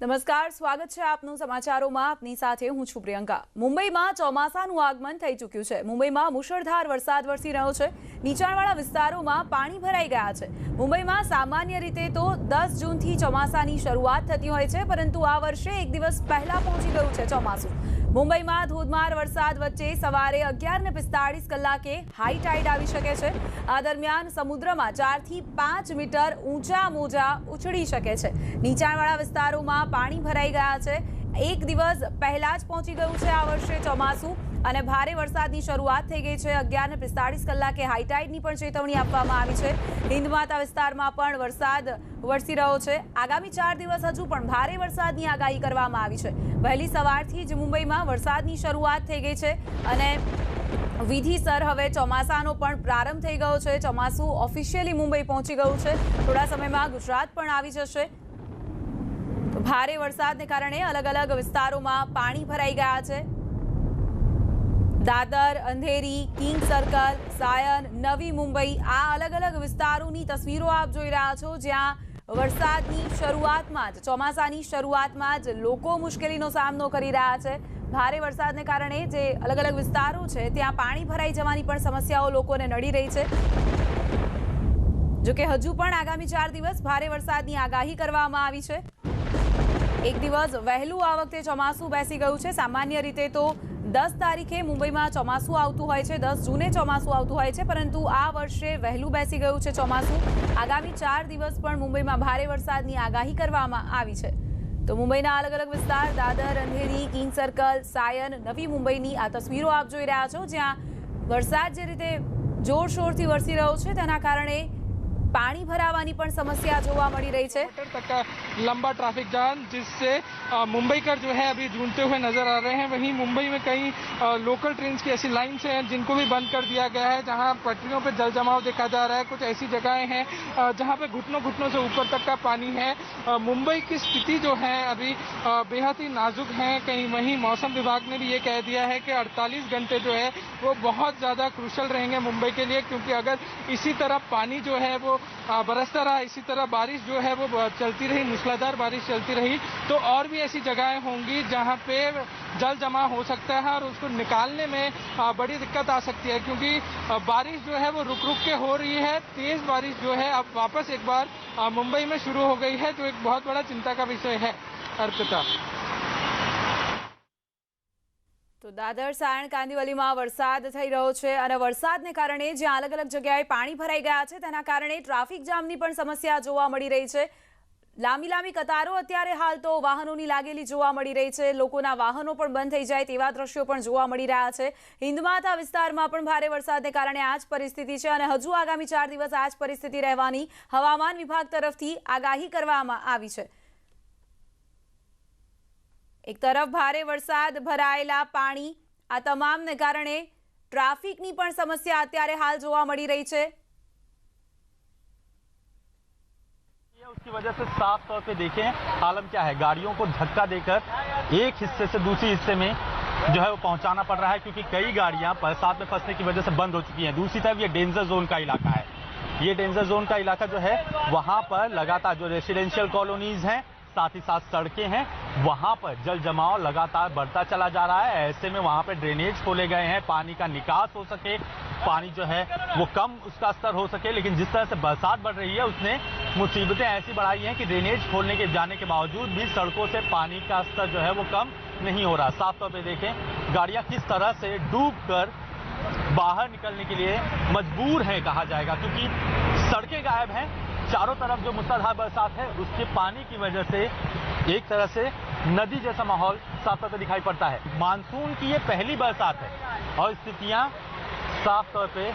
નમસ્કાર, સ્વાગત છે આપનું સમાચારોમાં. આપની સાથે હું છું પ્રિયંકા. મુંબઈમાં ચોમાસાનું આગમન થઈ ચૂક્યું છે. મુંબઈમાં મુશળધાર વરસાદ વરસી રહ્યો છે. નીચાણવાળા વિસ્તારોમાં પાણી ભરાઈ ગયા છે. મુંબઈમાં સામાન્ય રીતે તો 10 જૂનથી ચોમાસાની શરૂઆત થતી હોય છે, પરંતુ આ વર્ષે એક દિવસ પહેલા પહોંચી ગયું છે ચોમાસું. મુંબઈમાં ધોધમાર વરસાદ વચ્ચે સવારે 11:45 કલાકે હાઈ ટાઈડ આવી શકે છે. આ દરમિયાન સમુદ્રમાં 4 થી 5 મીટર ઊંચા મોજા ઉછળી શકે છે. નીચાણવાળા વિસ્તારોમાં પાણી ભરાઈ ગયા છે. એક દિવસ પહેલા જ પહોંચી ગયું છે આ વર્ષે ચોમાસું અને ભારે વરસાદની શરૂઆત થઈ ગઈ છે. 11:45 કલાકે હાઈ ટાઈડની પણ ચેતવણી આપવામાં આવી છે. હિન્દમાતા વિસ્તારમાં પણ વરસાદ વરસી રહ્યો છે. આગામી 4 દિવસ હજુ પણ ભારે વરસાદની આગાહી કરવામાં આવી છે. વહેલી સવારથી જ મુંબઈમાં વરસાદની શરૂઆત થઈ ગઈ છે અને વિધિસર હવે ચોમાસાનો પણ પ્રારંભ થઈ ગયો છે. ચોમાસું ઓફિશિયલી મુંબઈ પહોંચી ગયું છે. થોડા સમયમાં ગુજરાત પણ આવી જશે. ભારે વરસાદને કારણે અલગ અલગ વિસ્તારોમાં પાણી ભરાઈ ગયા છે. દાદર, અંધેરી, કિંગ સર્કલ, સાયન, નવી મુંબઈ, આ અલગ અલગ વિસ્તારોની તસવીરો આપ જોઈ રહ્યા છો, જ્યાં વરસાદની શરૂઆતમાં જ, ચોમાસાની શરૂઆતમાં જ લોકો મુશ્કેલીનો સામનો કરી રહ્યા છે. ભારે વરસાદને કારણે જે અલગ અલગ વિસ્તારો છે ત્યાં પાણી ભરાઈ જવાની પણ સમસ્યાઓ લોકોને નડી રહી છે. જોકે હજુ પણ આગામી 4 દિવસ ભારે વરસાદની આગાહી કરવામાં આવી છે. એક દિવસ વહેલું આ વખતે ચોમાસું બેસી ગયું છે. સામાન્ય રીતે તો 10 તારીખે મુંબઈમાં ચોમાસું આવતું હોય છે, 10 જૂને ચોમાસું આવતું હોય છે, પરંતુ આ વર્ષે વહેલું બેસી ગયું છે ચોમાસું. આગામી 4 દિવસ પણ મુંબઈમાં ભારે વરસાદની આગાહી કરવામાં આવી છે. તો મુંબઈના અલગ અલગ વિસ્તાર, દાદર, અંધેરી, કિંગ સર્કલ, સાયન, નવી મુંબઈની આ તસવીરો આપ જોઈ રહ્યા છો, જ્યાં વરસાદ જે રીતે જોરશોરથી વરસી રહ્યો છે તેના કારણે पानी भरावानी पण समस्या जोवा मળી रही है. तक का लंबा ट्रैफिक जाम जिससे मुंबई कर जो है अभी ढूंढते हुए नजर आ रहे हैं. वहीं मुंबई में कई लोकल ट्रेन की ऐसी लाइन्स हैं जिनको भी बंद कर दिया गया है, जहां पटरियों पर जल जमाव देखा जा रहा है. कुछ ऐसी जगहें हैं जहां पे घुटनों से ऊपर तक का पानी है. मुंबई की स्थिति जो है अभी बेहद ही नाजुक है. कहीं वहीं मौसम विभाग ने भी ये कह दिया है कि 48 घंटे जो है वो बहुत ज़्यादा क्रूशल रहेंगे मुंबई के लिए, क्योंकि अगर इसी तरह पानी जो है वो बरसता रहा, इसी तरह बारिश जो है वो चलती रही, मूसलाधार बारिश चलती रही, तो और भी ऐसी जगहें होंगी जहां पे जल जमा हो सकता है और उसको निकालने में बड़ी दिक्कत आ सकती है, क्योंकि बारिश जो है वो रुक रुक के हो रही है. तेज बारिश जो है अब वापस एक बार मुंबई में शुरू हो गई है, जो एक बहुत बड़ा चिंता का विषय है. अर्पिता. तो दादर, सायण, कांदिवलीમાં વરસાદ થઈ રહ્યો છે અને વરસાદને કારણે જ્યાં અલગ અલગ જગ્યાએ પાણી ભરાઈ ગયા છે તેના કારણે ટ્રાફિક જામની પણ સમસ્યા જોવા મળી રહી છે. લાંબી કતારો અત્યારે હાલ તો વાહનોની લાગેલી જોવા મળી રહી છે. લોકોના વાહનો પણ બંધ થઈ જાય તેવા દ્રશ્યો પણ જોવા મળી રહ્યા છે. હિન્દમાતા વિસ્તારમાં પણ ભારે વરસાદને કારણે આ જ પરિસ્થિતિ છે અને હજુ આગામી 4 દિવસ આ જ પરિસ્થિતિ રહેવાની હવામાન વિભાગ તરફથી આગાહી કરવામાં આવી છે. एक तरफ भारे वरसाद, भरायेला पानी, आ तमामने कारणे ट्राफिकनी पण समस्या अत्यारे हाल जोवा मળી रही है. उसकी वजह से साफ तौर पे देखें हालत क्या है. गाड़ियों को धक्का देकर एक हिस्से से दूसरे हिस्से में जो है वो पहुंचाना पड़ रहा है, क्योंकि कई गाड़ियां बरसात में फंसने की वजह से बंद हो चुकी हैं. दूसरी तरफ ये डेंजर जोन का इलाका है. ये डेंजर जोन का इलाका जो है वहां पर लगातार जो रेसिडेंशियल कॉलोनीज हैं, साथ ही साथ सड़कें हैं, वहां पर जल जमाव लगातार बढ़ता चला जा रहा है. ऐसे में वहां पर ड्रेनेज खोले गए हैं, पानी का निकास हो सके, पानी जो है वो कम उसका स्तर हो सके. लेकिन जिस तरह से बरसात बढ़ रही है उसने मुसीबतें ऐसी बढ़ाई हैं कि ड्रेनेज खोलने के जाने के बावजूद भी सड़कों से पानी का स्तर जो है वो कम नहीं हो रहा. साफ तौर पर देखें गाड़ियां किस तरह से डूब कर बाहर निकलने के लिए मजबूर है कहा जाएगा, क्योंकि सड़कें गायब हैं. चारों तरफ जो मूसलाधार बरसात है उसके पानी की वजह से एक तरह से नदी जैसा माहौल साफ तौर पर दिखाई पड़ता है. मानसून की ये पहली बरसात है और स्थितियां साफ तौर पे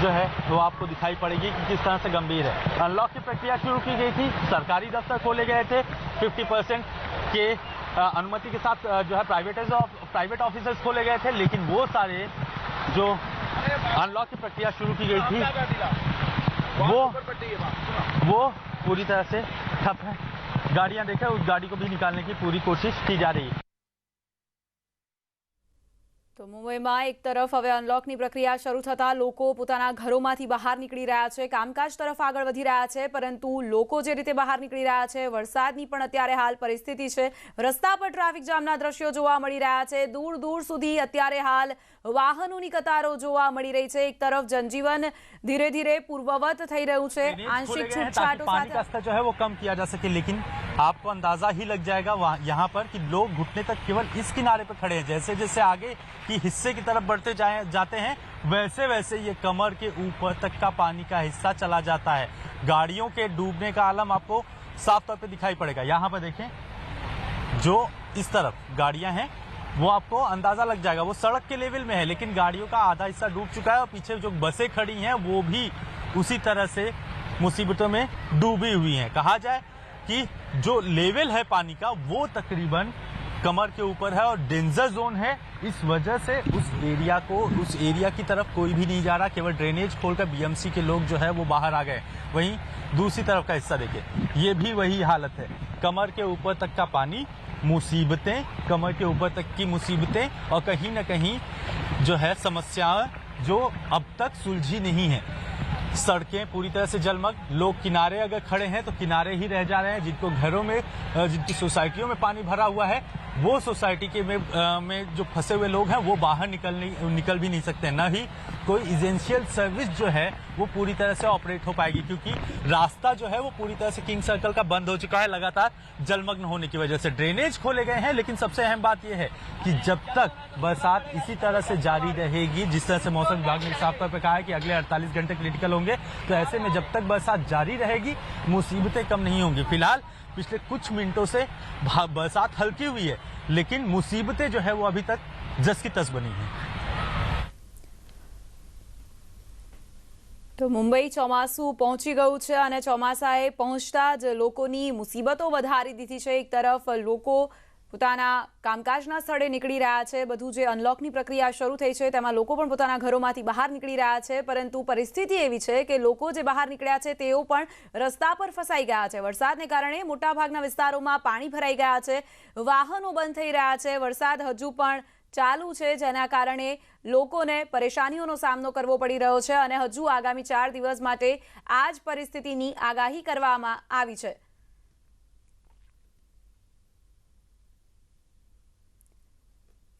जो है वो आपको दिखाई पड़ेगी कि किस तरह से गंभीर है. अनलॉक की प्रक्रिया शुरू की गई थी, सरकारी दफ्तर खोले गए थे, 50% के अनुमति के साथ जो है प्राइवेट ऑफिसर्स खोले गए थे, लेकिन वो सारे जो अनलॉक की प्रक्रिया शुरू की गई थी वो पूरी तरह से ठप है. गाड़ियां देखें, उस गाड़ी को भी निकालने की पूरी कोशिश की जा रही है. તો મુંબઈમાં એક તરફ હવે અનલોકની પ્રક્રિયા શરૂ થતા લોકો પોતાના ઘરોમાંથી બહાર નીકળી રહ્યા છે, કામકાજ તરફ આગળ વધી રહ્યા છે, પરંતુ લોકો જે રીતે બહાર નીકળી રહ્યા છે, વરસાદની પણ અત્યારે હાલ પરિસ્થિતિ છે। રસ્તા પર ટ્રાફિક જામના દ્રશ્યો જોવા મળી રહ્યા છે। દૂર દૂર સુધી અત્યારે હાલ વાહનોની કતારો જોવા મળી રહી છે। એક તરફ जनजीवन धीरे धीरे पूर्ववत થઈ રહ્યું છે। आंशिक छूटछाटों पानी का स्तर जो है वो कम किया जा सके, लेकिन आपको अंदाजा ही लग जाएगा यहाँ पर कि लोग घुटने तक केवल इस किनारे पर खड़े हैं। जैसे जैसे आगे की हिस्से की तरफ बढ़ते जाते हैं वैसे वैसे ये कमर के ऊपर तक का पानी का हिस्सा चला जाता है। गाड़ियों के डूबने का आलम आपको साफ तौर पे दिखाई पड़ेगा। यहाँ पर देखें, जो इस तरफ गाड़ियां हैं वो आपको अंदाजा लग जाएगा, वो सड़क के लेवल में है, लेकिन गाड़ियों का आधा हिस्सा डूब चुका है और पीछे जो बसें खड़ी हैं वो भी उसी तरह से मुसीबतों में डूबी हुई हैं। कहा जाए कि जो लेवल है पानी का वो तकरीबन कमर के ऊपर है और डेंजर जोन है। इस वजह से उस एरिया की तरफ कोई भी नहीं जा रहा, केवल ड्रेनेज खोलकर बीएमसी के लोग जो है वो बाहर आ गए। वहीं दूसरी तरफ का हिस्सा देखिए, ये भी वही हालत है, कमर के ऊपर तक का पानी, मुसीबतें, कमर के ऊपर तक की मुसीबतें और कहीं न कहीं जो है समस्याएं जो अब तक सुलझी नहीं है। सड़कें पूरी तरह से जलमग्न, लोग किनारे अगर खड़े हैं तो किनारे ही रह जा रहे हैं। जिनको घरों में, जिनकी सोसाइटियों में पानी भरा हुआ है वो सोसाइटी के में जो फंसे हुए लोग हैं वो बाहर निकल भी नहीं सकते। न ही कोई एसेंशियल सर्विस जो है वो पूरी तरह से ऑपरेट हो पाएगी, क्योंकि रास्ता जो है वो पूरी तरह से किंग सर्कल का बंद हो चुका है लगातार जलमग्न होने की वजह से। ड्रेनेज खोले गए हैं, लेकिन सबसे अहम बात यह है कि जब तक बरसात इसी तरह से जारी रहेगी, जिस तरह से मौसम विभाग ने साफ तौर पर कहा है कि अगले 48 घंटे क्रिटिकल होंगे, तो ऐसे में जब तक बरसात जारी रहेगी मुसीबतें कम नहीं होंगी। फिलहाल पिछले कुछ मिनटों से बरसात हल्की हुई है, लेकिन मुसीबतें जो है वो अभी तक जस की तस बनी है। તો મુંબઈ ચોમાસું પહોંચી ગયું છે અને ચોમાસાએ પહોંચતા જ લોકોની મુસીબતો વધારી દીધી છે। એક તરફ લોકો પોતાના કામકાજના સ્થળે નીકળી રહ્યા છે, બધું જે અનલોકની પ્રક્રિયા શરૂ થઈ છે તેમાં લોકો પણ પોતાના ઘરોમાંથી બહાર નીકળી રહ્યા છે, પરંતુ પરિસ્થિતિ એવી છે કે લોકો જે બહાર નીકળ્યા છે તેઓ પણ રસ્તા પર ફસાઈ ગયા છે। વરસાદને કારણે મોટાભાગના વિસ્તારોમાં પાણી ભરાઈ ગયા છે, વાહનો બંધ થઈ રહ્યા છે, વરસાદ હજુ પણ ચાલુ છે, જેના કારણે લોકોને પરેશાનીઓનો સામનો કરવો પડી રહ્યો છે અને હજુ આગામી 4 દિવસ માટે આ જ પરિસ્થિતિની આગાહી કરવામાં આવી છે।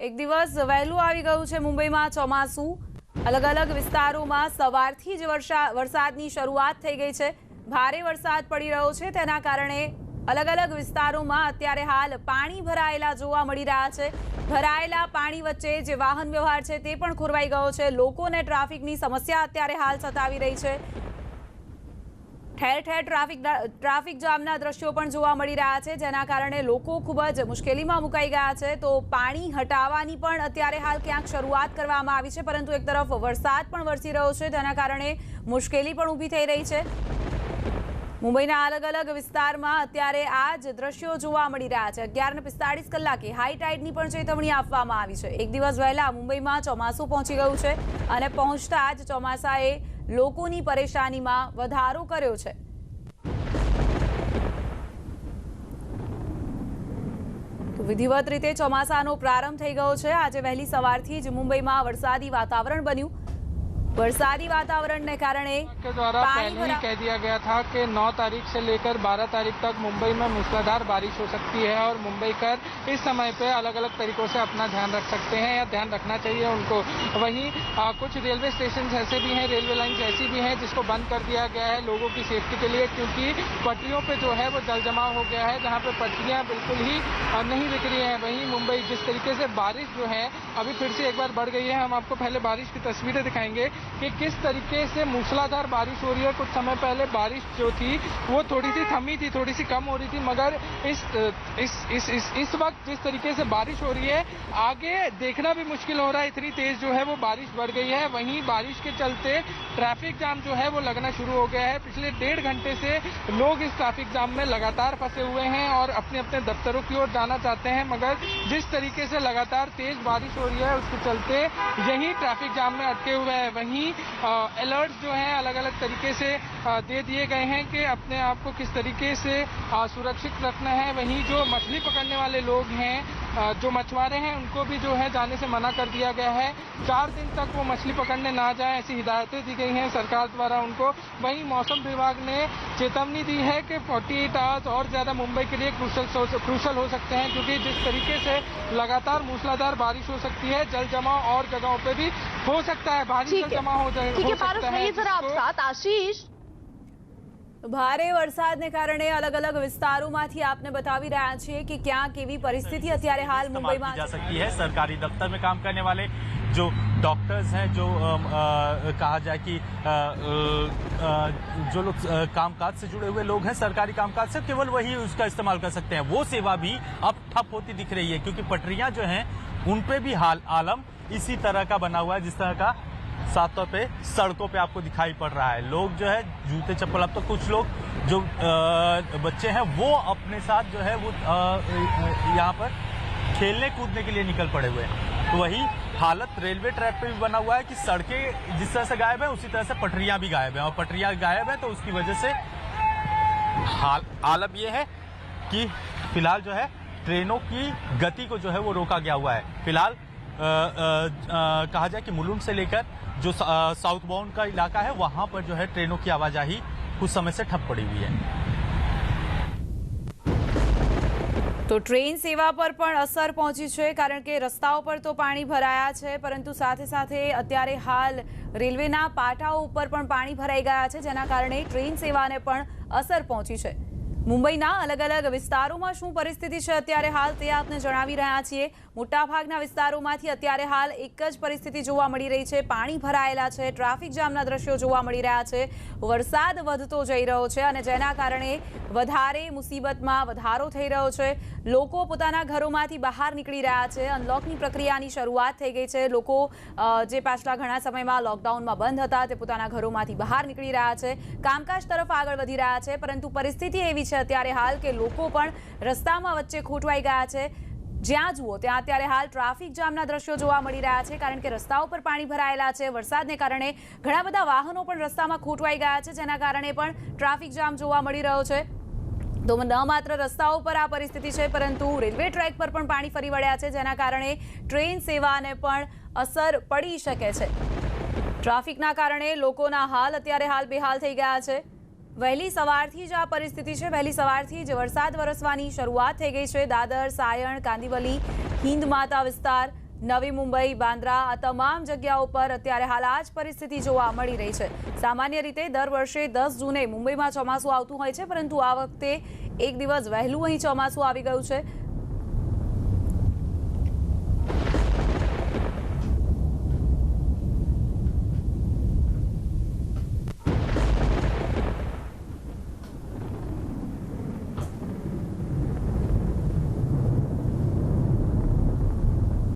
એક દિવસ વહેલું આવી ગયું છે મુંબઈમાં ચોમાસું। અલગ અલગ વિસ્તારોમાં સવારથી જ વરસાદની શરૂઆત થઈ ગઈ છે। ભારે વરસાદ પડી રહ્યો છે, તેના કારણે अलग अलग विस्तारों में अत्यारे हाल पानी भरायेला जोवा मळी रह्या छे। भरायेला पाणी वच्चे जे वाहन व्यवहार छे ते पण खोरवाई गयो छे। लोकोने ट्राफिकनी समस्या अत्यारे हाल सतावी रही छे। ठेर ठेर ट्राफिक जामना दृश्यो पण जोवा मळी रह्या छे, जेना कारणे लोको खूब ज मुश्केलीमां मुकाई गया छे। तो पाणी हटाववानी पण अत्यारे हाल क्यांक शरूआत करवामां आवी छे, परंतु एक तरफ वरसाद पण वरसी रह्यो छे, जेना कारणे मुश्केली पण ऊभी थई रही छे। मुंबईना अलग अलग विस्तार में अत्यारे आज दृश्यों जोवा मळी रह्या छे। 11:45 कलाके हाई टाइडनी पण चेतवणी आपवामां आवी छे। एक दिवस वहेला मुंबईमां ચોમાસું पहोंची गयुं छे अने पहोंचता ज ચોમાસાએ लोकोनी परेशानीमां वधारो कर्यो छे। तो विधिवत रीते ચોમાસાનો प्रारंभ थई गयो छे। आज वहेली सवारथी ज मुंबईमां वरसादी वातावरण बन्युं। वरसादी वातावरण ने कारणे के द्वारा पहले ही कह दिया गया था कि 9 तारीख से लेकर 12 तारीख तक मुंबई में मूसलाधार बारिश हो सकती है और मुंबईकर इस समय पे अलग अलग तरीकों से अपना ध्यान रख सकते हैं या ध्यान रखना चाहिए उनको। वहीं कुछ रेलवे स्टेशन ऐसे भी हैं, रेलवे लाइन्स ऐसी भी हैं जिसको बंद कर दिया गया है लोगों की सेफ्टी के लिए, क्योंकि पटरियों पे जो है वो जल जमाव हो गया है, जहाँ पे पटरियाँ बिल्कुल ही नहीं दिख रही हैं। वहीं मुंबई जिस तरीके से बारिश जो है अभी फिर से एक बार बढ़ गई है। हम आपको पहले बारिश की तस्वीरें दिखाएंगे कि किस तरीके से मूसलाधार बारिश हो रही है। कुछ समय पहले बारिश जो थी वो थोड़ी सी थमी थी, थोड़ी सी कम हो रही थी, मगर इस वक्त जिस तरीके से बारिश हो रही है आगे देखना भी मुश्किल हो रहा है, इतनी तेज जो है वो बारिश बढ़ गई है। वहीं बारिश के चलते ट्रैफिक जाम जो है वो लगना शुरू हो गया है। पिछले 1.5 घंटे से लोग इस ट्रैफिक जाम में लगातार फंसे हुए हैं और अपने अपने दफ्तरों की ओर जाना चाहते हैं, मगर जिस तरीके से लगातार तेज बारिश हो रही है उसके चलते यही ट्रैफिक जाम में अटके हुए हैं। वहीं अलर्ट जो हैं अलग अलग तरीके से दे दिए गए हैं कि अपने आप को किस तरीके से सुरक्षित रखना है। वहीं जो मछली पकड़ने वाले लोग हैं जो मछुआरे हैं उनको भी जो है जाने से मना कर दिया गया है। 4 दिन तक वो मछली पकड़ने ना जाएं, ऐसी हिदायतें दी गई हैं सरकार द्वारा उनको। वहीं मौसम विभाग ने चेतावनी दी है कि 48 आवर्स और ज़्यादा मुंबई के लिए क्रूशल हो सकते हैं, क्योंकि जिस तरीके से लगातार मूसलाधार बारिश हो सकती है, जल जमाव और जगहों पे भी हो सकता है, भारी जल जमाव हो सकता है। जरा आप साथ आशीष, ભારે વરસાદને કારણે અલગ અલગ વિસ્તારોમાંથી આપને બતાવી રહ્યા છીએ કે ક્યાં કેવી પરિસ્થિતિ અત્યારે હાલ મુંબઈમાં जा सकती है। सरकारी दफ्तर में काम करने वाले जो डॉक्टर्स हैं, जो कहा जाए कि जो लोग कामकाज से जुड़े हुए लोग हैं, सरकारी कामकाज से, केवल वही उसका इस्तेमाल कर सकते हैं। वो सेवा भी अब ठप होती दिख रही है, क्योंकि पटरियां जो हैं उन पे भी आलम इसी तरह का बना हुआ है जिस तरह का साफ तौर पे सड़कों पे आपको दिखाई पड़ रहा है। लोग जो है जूते चप्पल, अब तो कुछ लोग जो बच्चे हैं वो अपने साथ जो है वो यहाँ पर खेलने कूदने के लिए निकल पड़े हुए हैं। तो वही हालत रेलवे ट्रैक पे भी बना हुआ है कि सड़कें जिस तरह से गायब है उसी तरह से पटरियां भी गायब हैं, और पटरियां गायब है तो उसकी वजह से हालत ये है कि फिलहाल जो है ट्रेनों की गति को जो है वो रोका गया हुआ है। फिलहाल कहा जाए कि मुलुंड से लेकर जो साउथ बाउंड का इलाका है वहां पर जो है ट्रेनों की आवाजाही कुछ समय से ठप पड़ी हुई है। તો ટ્રેન સેવા પર પણ અસર પહોંચી છે, કારણ કે રસ્તાઓ પર તો પાણી ભરાયા છે, પરંતુ સાથે સાથે અત્યારે હાલ રેલવેના પાટાઓ ઉપર પણ પાણી ભરાઈ ગયા છે, જેના કારણે ટ્રેન સેવાને પણ અસર પહોંચી છે। મુંબઈના અલગ અલગ વિસ્તારોમાં શું પરિસ્થિતિ છે અત્યારે હાલ તે આપને જણાવી રહ્યા છીએ। મોટાભાગના વિસ્તારોમાંથી અત્યારે હાલ એક જ પરિસ્થિતિ જોવા મળી રહી છે, પાણી ભરાયેલા છે, ટ્રાફિક જામના દ્રશ્યો જોવા મળી રહ્યા છે। વરસાદ વધતો જઈ રહ્યો છે અને જેના કારણે વધારે મુસીબતમાં વધારો થઈ રહ્યો છે। લોકો પોતાના ઘરોમાંથી બહાર નીકળી રહ્યા છે। અનલોકની પ્રક્રિયાની શરૂઆત થઈ ગઈ છે। લોકો જે પાછલા ઘણા સમયમાં લોકડાઉનમાં બંધ હતા તે પોતાના ઘરોમાંથી બહાર નીકળી રહ્યા છે, કામકાજ તરફ આગળ વધી રહ્યા છે, પરંતુ પરિસ્થિતિ એવી છે અત્યારે હાલ કે લોકો પણ રસ્તામાં વચ્ચે ખોટવાઈ ગયા છે। જ્યાં જુઓ ત્યાં અત્યારે હાલ ટ્રાફિક જામના દ્રશ્યો જોવા મળી રહ્યા છે, કારણ કે રસ્તાઓ પર પાણી ભરાયેલા છે। વરસાદને કારણે ઘણા બધા વાહનો પણ રસ્તામાં ખોટવાઈ ગયા છે, જેના કારણે પણ ટ્રાફિક જામ જોવા મળી રહ્યો છે। તો ન માત્ર રસ્તાઓ પર આ પરિસ્થિતિ છે, પરંતુ રેલવે ટ્રેક પર પણ પાણી ફરી વળ્યા છે, જેના કારણે ટ્રેન સેવાને પણ અસર પડી શકે છે। ટ્રાફિકના કારણે લોકોના હાલ અત્યારે હાલ બેહાલ થઈ ગયા છે। વહેલી સવારથી જ આ પરિસ્થિતિ છે, વહેલી સવારથી જ વરસાદ વરસવાની શરૂઆત થઈ ગઈ છે। દાદર, સાયણ, કાંદિવલી, હિન્દ માતા વિસ્તાર, નવી મુંબઈ, બાંદ્રા, આ તમામ જગ્યાઓ પર અત્યારે હાલ આ જ પરિસ્થિતિ જોવા મળી રહી છે। સામાન્ય રીતે દર વર્ષે 10 જૂને મુંબઈમાં ચોમાસું આવતું હોય છે, પરંતુ આ વખતે એક દિવસ વહેલું અહીં ચોમાસું આવી ગયું છે।